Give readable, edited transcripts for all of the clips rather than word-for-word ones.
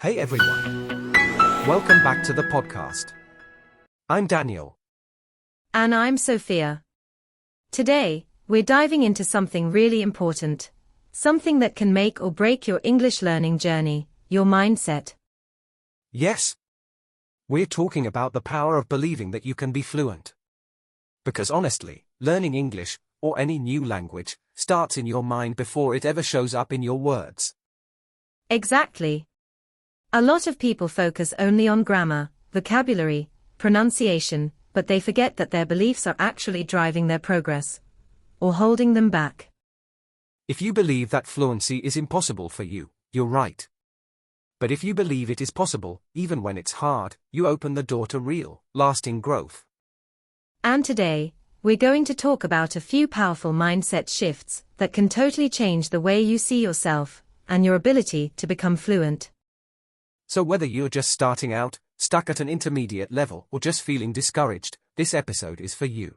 Hey everyone. Welcome back to the podcast. I'm Daniel. And I'm Sophia. Today, we're diving into something really important. Something that can make or break your English learning journey, your mindset. Yes. We're talking about the power of believing that you can be fluent. Because honestly, learning English, or any new language, starts in your mind before it ever shows up in your words. Exactly. A lot of people focus only on grammar, vocabulary, pronunciation, but they forget that their beliefs are actually driving their progress, or holding them back. If you believe that fluency is impossible for you, you're right. But if you believe it is possible, even when it's hard, you open the door to real, lasting growth. And today, we're going to talk about a few powerful mindset shifts that can totally change the way you see yourself and your ability to become fluent. So whether you're just starting out, stuck at an intermediate level, or just feeling discouraged, this episode is for you.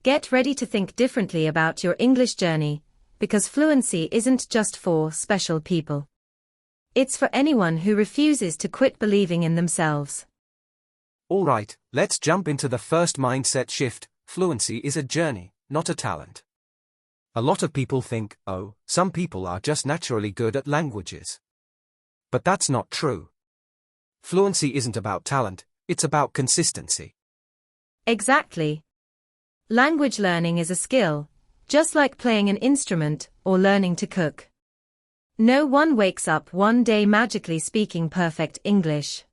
Get ready to think differently about your English journey, because fluency isn't just for special people. It's for anyone who refuses to quit believing in themselves. Alright, let's jump into the first mindset shift. Fluency is a journey, not a talent. A lot of people think, oh, some people are just naturally good at languages. But that's not true. Fluency isn't about talent, it's about consistency. Exactly. Language learning is a skill, just like playing an instrument or learning to cook. No one wakes up one day magically speaking perfect English.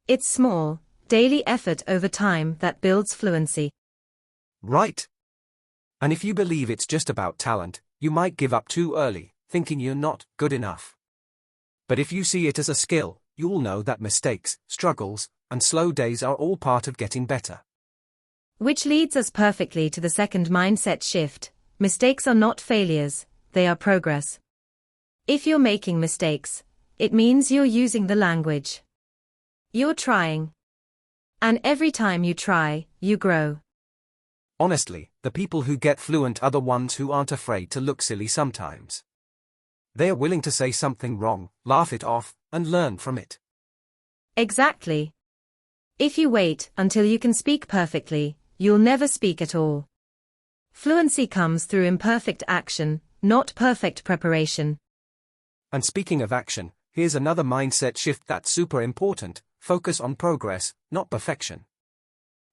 It's small, daily effort over time that builds fluency. Right. And if you believe it's just about talent, you might give up too early, thinking you're not good enough. But if you see it as a skill, you'll know that mistakes, struggles, and slow days are all part of getting better. Which leads us perfectly to the second mindset shift. Mistakes are not failures, they are progress. If you're making mistakes, it means you're using the language. You're trying. And every time you try, you grow. Honestly, the people who get fluent are the ones who aren't afraid to look silly sometimes. They are willing to say something wrong, laugh it off, and learn from it. Exactly. If you wait until you can speak perfectly, you'll never speak at all. Fluency comes through imperfect action, not perfect preparation. And speaking of action, here's another mindset shift that's super important. Focus on progress, not perfection.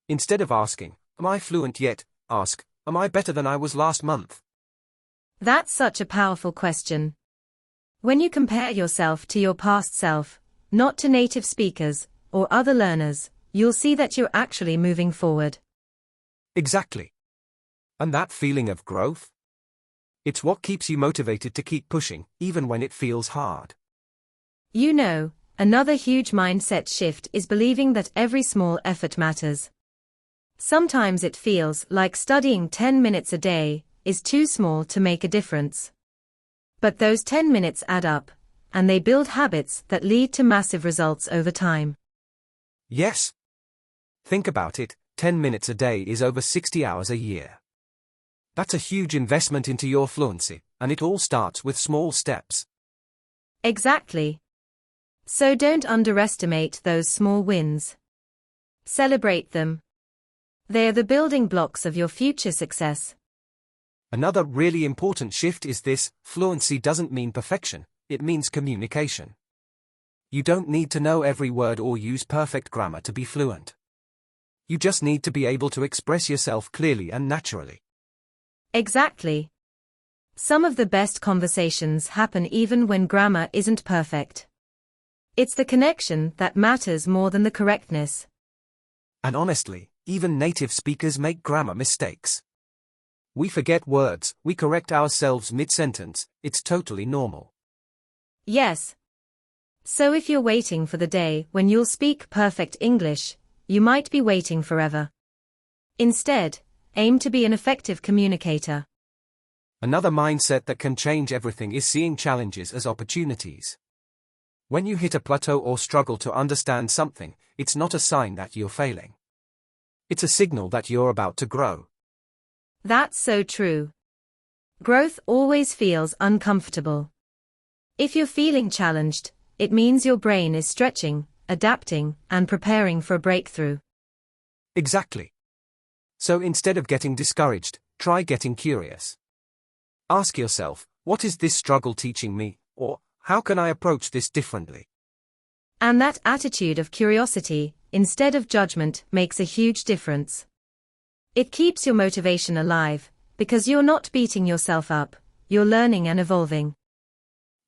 Instead of asking, am I fluent yet? Ask, am I better than I was last month? That's such a powerful question. When you compare yourself to your past self, not to native speakers or other learners, you'll see that you're actually moving forward. Exactly. And that feeling of growth? It's what keeps you motivated to keep pushing, even when it feels hard. You know, another huge mindset shift is believing that every small effort matters. Sometimes it feels like studying 10 minutes a day is too small to make a difference. But those 10 minutes add up, and they build habits that lead to massive results over time. Yes. Think about it, 10 minutes a day is over 60 hours a year. That's a huge investment into your fluency, and it all starts with small steps. Exactly. So don't underestimate those small wins. Celebrate them. They are the building blocks of your future success. Another really important shift is this: fluency doesn't mean perfection, it means communication. You don't need to know every word or use perfect grammar to be fluent. You just need to be able to express yourself clearly and naturally. Exactly. Some of the best conversations happen even when grammar isn't perfect. It's the connection that matters more than the correctness. And honestly, even native speakers make grammar mistakes. We forget words, we correct ourselves mid-sentence, it's totally normal. Yes. So if you're waiting for the day when you'll speak perfect English, you might be waiting forever. Instead, aim to be an effective communicator. Another mindset that can change everything is seeing challenges as opportunities. When you hit a plateau or struggle to understand something, it's not a sign that you're failing. It's a signal that you're about to grow. That's so true. Growth always feels uncomfortable. If you're feeling challenged, it means your brain is stretching, adapting, and preparing for a breakthrough. Exactly. So instead of getting discouraged, try getting curious. Ask yourself, what is this struggle teaching me? Or, how can I approach this differently? And that attitude of curiosity, instead of judgment, makes a huge difference. It keeps your motivation alive, because you're not beating yourself up, you're learning and evolving.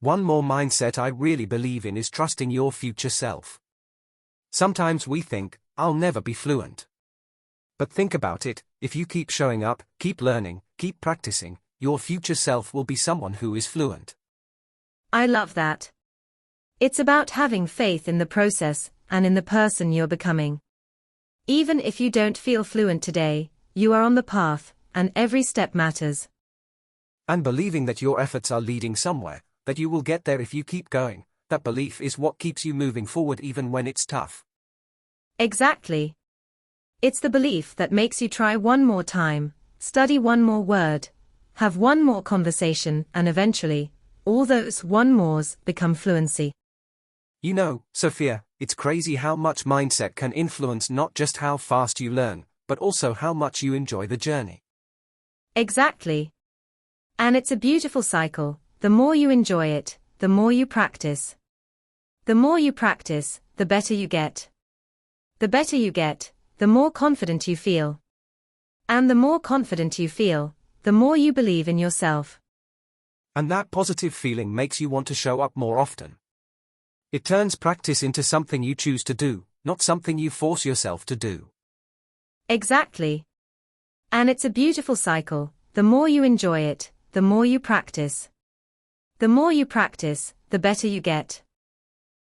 One more mindset I really believe in is trusting your future self. Sometimes we think, I'll never be fluent. But think about it, if you keep showing up, keep learning, keep practicing, your future self will be someone who is fluent. I love that. It's about having faith in the process and in the person you're becoming. Even if you don't feel fluent today, you are on the path, and every step matters. And believing that your efforts are leading somewhere, that you will get there if you keep going, that belief is what keeps you moving forward even when it's tough. Exactly. It's the belief that makes you try one more time, study one more word, have one more conversation, and eventually, all those one mores become fluency. You know, Sophia, it's crazy how much mindset can influence not just how fast you learn, but also how much you enjoy the journey. Exactly. And it's a beautiful cycle. The more you enjoy it, the more you practice. The more you practice, the better you get. The better you get, the more confident you feel. And the more confident you feel, the more you believe in yourself. And that positive feeling makes you want to show up more often. It turns practice into something you choose to do, not something you force yourself to do. Exactly. And it's a beautiful cycle. The more you enjoy it, the more you practice. The more you practice, the better you get.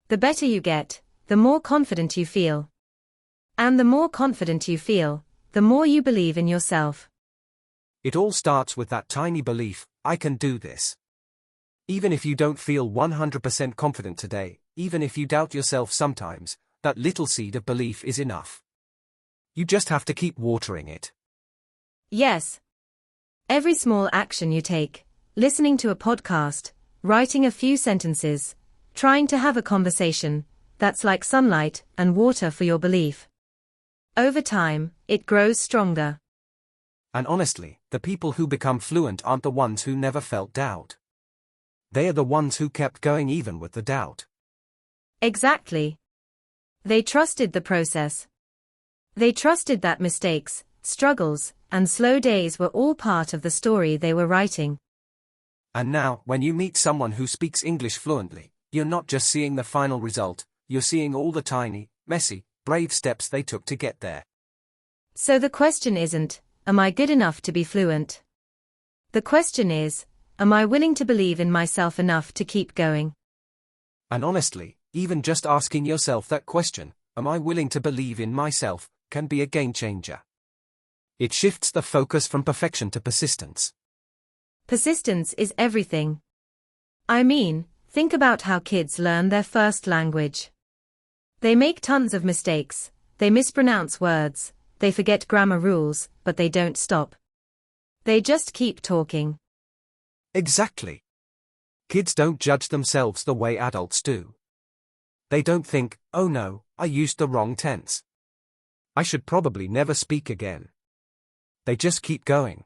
The better you get, the more confident you feel. And the more confident you feel, the more you believe in yourself. It all starts with that tiny belief, I can do this. Even if you don't feel 100% confident today, even if you doubt yourself sometimes, that little seed of belief is enough. You just have to keep watering it. Yes. Every small action you take, listening to a podcast, writing a few sentences, trying to have a conversation, that's like sunlight and water for your belief. Over time, it grows stronger. And honestly, the people who become fluent aren't the ones who never felt doubt. They are the ones who kept going even with the doubt. Exactly. They trusted the process. They trusted that mistakes, struggles, and slow days were all part of the story they were writing. And now, when you meet someone who speaks English fluently, you're not just seeing the final result, you're seeing all the tiny, messy, brave steps they took to get there. So the question isn't, am I good enough to be fluent? The question is, am I willing to believe in myself enough to keep going? And honestly, even just asking yourself that question, am I willing to believe in myself, can be a game changer. It shifts the focus from perfection to persistence. Persistence is everything. I mean, think about how kids learn their first language. They make tons of mistakes, they mispronounce words, they forget grammar rules, but they don't stop. They just keep talking. Exactly. Kids don't judge themselves the way adults do. They don't think, oh no, I used the wrong tense. I should probably never speak again. They just keep going.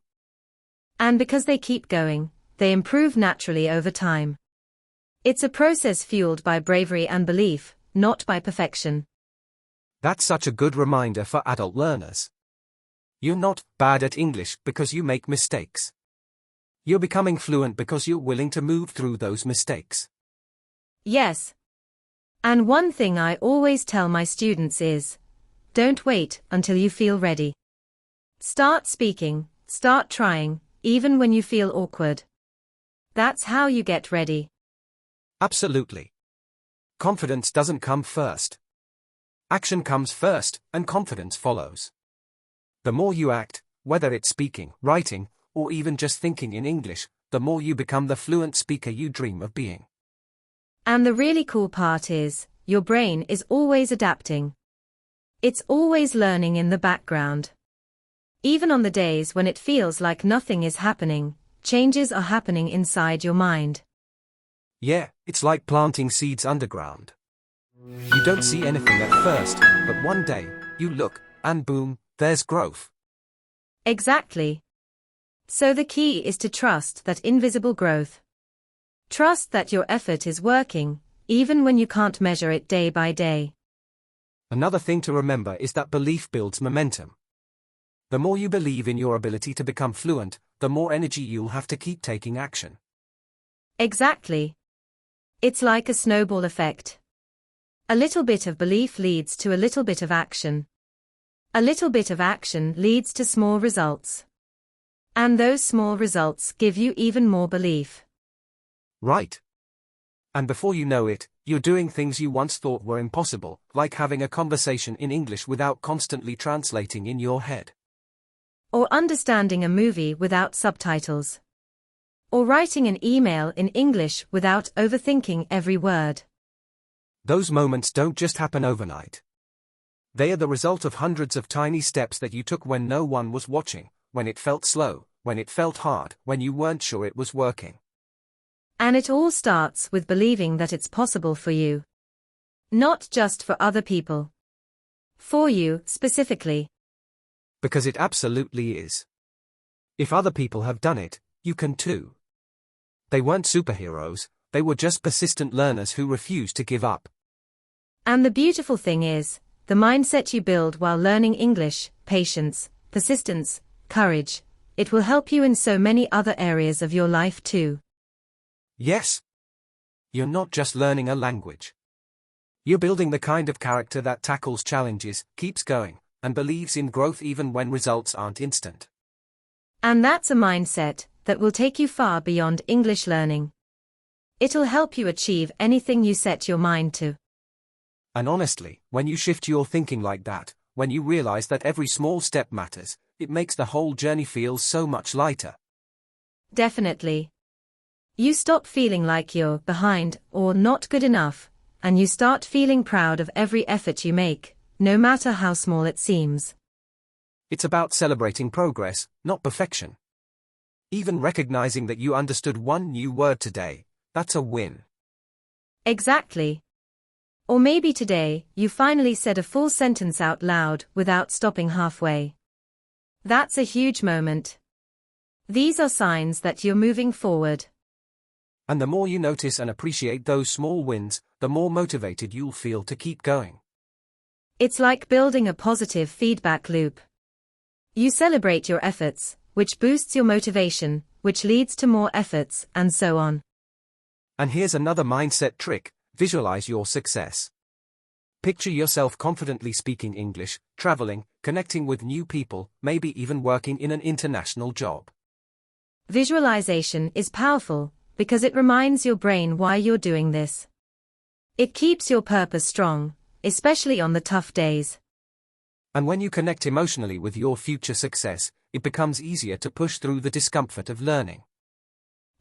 And because they keep going, they improve naturally over time. It's a process fueled by bravery and belief, not by perfection. That's such a good reminder for adult learners. You're not bad at English because you make mistakes. You're becoming fluent because you're willing to move through those mistakes. Yes. And one thing I always tell my students is, don't wait until you feel ready. Start speaking, start trying, even when you feel awkward. That's how you get ready. Absolutely. Confidence doesn't come first. Action comes first, and confidence follows. The more you act, whether it's speaking, writing, or even just thinking in English, the more you become the fluent speaker you dream of being. And the really cool part is, your brain is always adapting. It's always learning in the background. Even on the days when it feels like nothing is happening, changes are happening inside your mind. Yeah, It's like planting seeds underground. You don't see anything at first, but one day, you look, and boom, there's growth. Exactly. So the key is to trust that invisible growth. Trust that your effort is working, even when you can't measure it day by day. Another thing to remember is that belief builds momentum. The more you believe in your ability to become fluent, the more energy you'll have to keep taking action. Exactly. It's like a snowball effect. A little bit of belief leads to a little bit of action. A little bit of action leads to small results. And those small results give you even more belief. Right. And before you know it, you're doing things you once thought were impossible, like having a conversation in English without constantly translating in your head. Or understanding a movie without subtitles. Or writing an email in English without overthinking every word. Those moments don't just happen overnight. They are the result of hundreds of tiny steps that you took when no one was watching, when it felt slow, when it felt hard, when you weren't sure it was working. And it all starts with believing that it's possible for you. Not just for other people. For you, specifically. Because it absolutely is. If other people have done it, you can too. They weren't superheroes, they were just persistent learners who refused to give up. And the beautiful thing is, the mindset you build while learning English, patience, persistence, courage, it will help you in so many other areas of your life too. Yes. You're not just learning a language. You're building the kind of character that tackles challenges, keeps going, and believes in growth even when results aren't instant. And that's a mindset that will take you far beyond English learning. It'll help you achieve anything you set your mind to. And honestly, when you shift your thinking like that, when you realize that every small step matters, it makes the whole journey feel so much lighter. Definitely. You stop feeling like you're behind or not good enough, and you start feeling proud of every effort you make, no matter how small it seems. It's about celebrating progress, not perfection. Even recognizing that you understood one new word today, that's a win. Exactly. Or maybe today, you finally said a full sentence out loud without stopping halfway. That's a huge moment. These are signs that you're moving forward. And the more you notice and appreciate those small wins, the more motivated you'll feel to keep going. It's like building a positive feedback loop. You celebrate your efforts, which boosts your motivation, which leads to more efforts, and so on. And here's another mindset trick: visualize your success. Picture yourself confidently speaking English, traveling, connecting with new people, maybe even working in an international job. Visualization is powerful, because it reminds your brain why you're doing this. It keeps your purpose strong, especially on the tough days. And when you connect emotionally with your future success, it becomes easier to push through the discomfort of learning.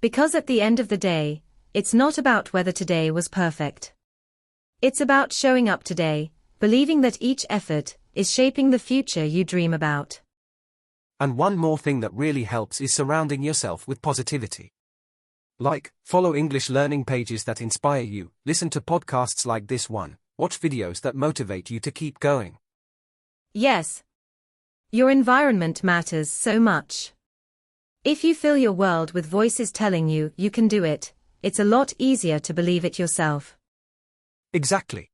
Because at the end of the day, it's not about whether today was perfect. It's about showing up today, believing that each effort is shaping the future you dream about. And one more thing that really helps is surrounding yourself with positivity. Like, follow English learning pages that inspire you, listen to podcasts like this one, watch videos that motivate you to keep going. Yes. Your environment matters so much. If you fill your world with voices telling you you can do it, it's a lot easier to believe it yourself. Exactly.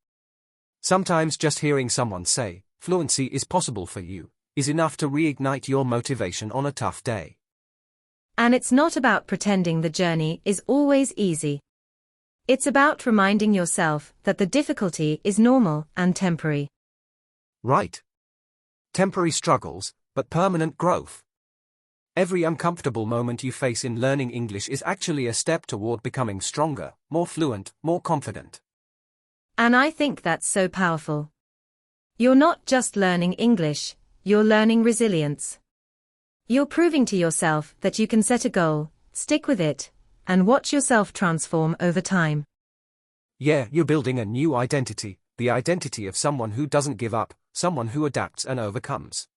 Sometimes just hearing someone say, "Fluency is possible for you," is enough to reignite your motivation on a tough day. And it's not about pretending the journey is always easy. It's about reminding yourself that the difficulty is normal and temporary. Right. Temporary struggles, but permanent growth. Every uncomfortable moment you face in learning English is actually a step toward becoming stronger, more fluent, more confident. And I think that's so powerful. You're not just learning English, you're learning resilience. You're proving to yourself that you can set a goal, stick with it, and watch yourself transform over time. Yeah, you're building a new identity, the identity of someone who doesn't give up, someone who adapts and overcomes.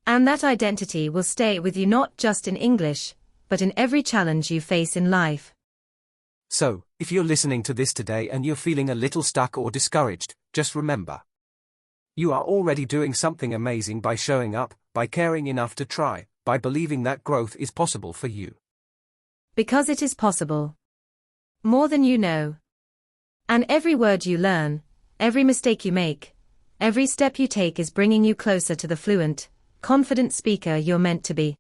And that identity will stay with you not just in English, but in every challenge you face in life. So, If you're listening to this today and you're feeling a little stuck or discouraged, just remember. You are already doing something amazing by showing up, by caring enough to try, by believing that growth is possible for you. Because it is possible. More than you know. And every word you learn, every mistake you make, every step you take is bringing you closer to the fluent, confident speaker you're meant to be.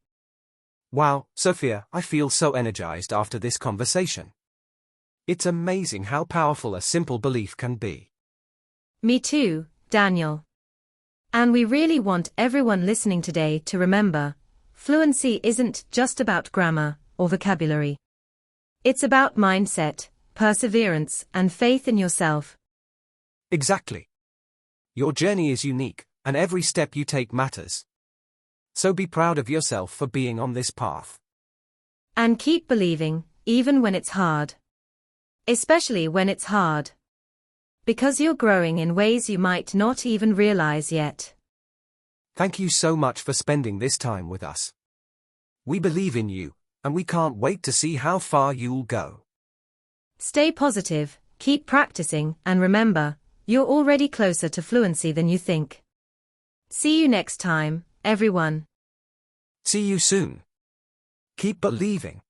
Wow, Sophia, I feel so energized after this conversation. It's amazing how powerful a simple belief can be. Me too, Daniel. And we really want everyone listening today to remember, fluency isn't just about grammar or vocabulary. It's about mindset, perseverance, and faith in yourself. Exactly. Your journey is unique, and every step you take matters. So be proud of yourself for being on this path. And keep believing, even when it's hard. Especially when it's hard. Because you're growing in ways you might not even realize yet. Thank you so much for spending this time with us. We believe in you, and we can't wait to see how far you'll go. Stay positive, keep practicing, and remember, you're already closer to fluency than you think. See you next time, everyone. See you soon. Keep believing.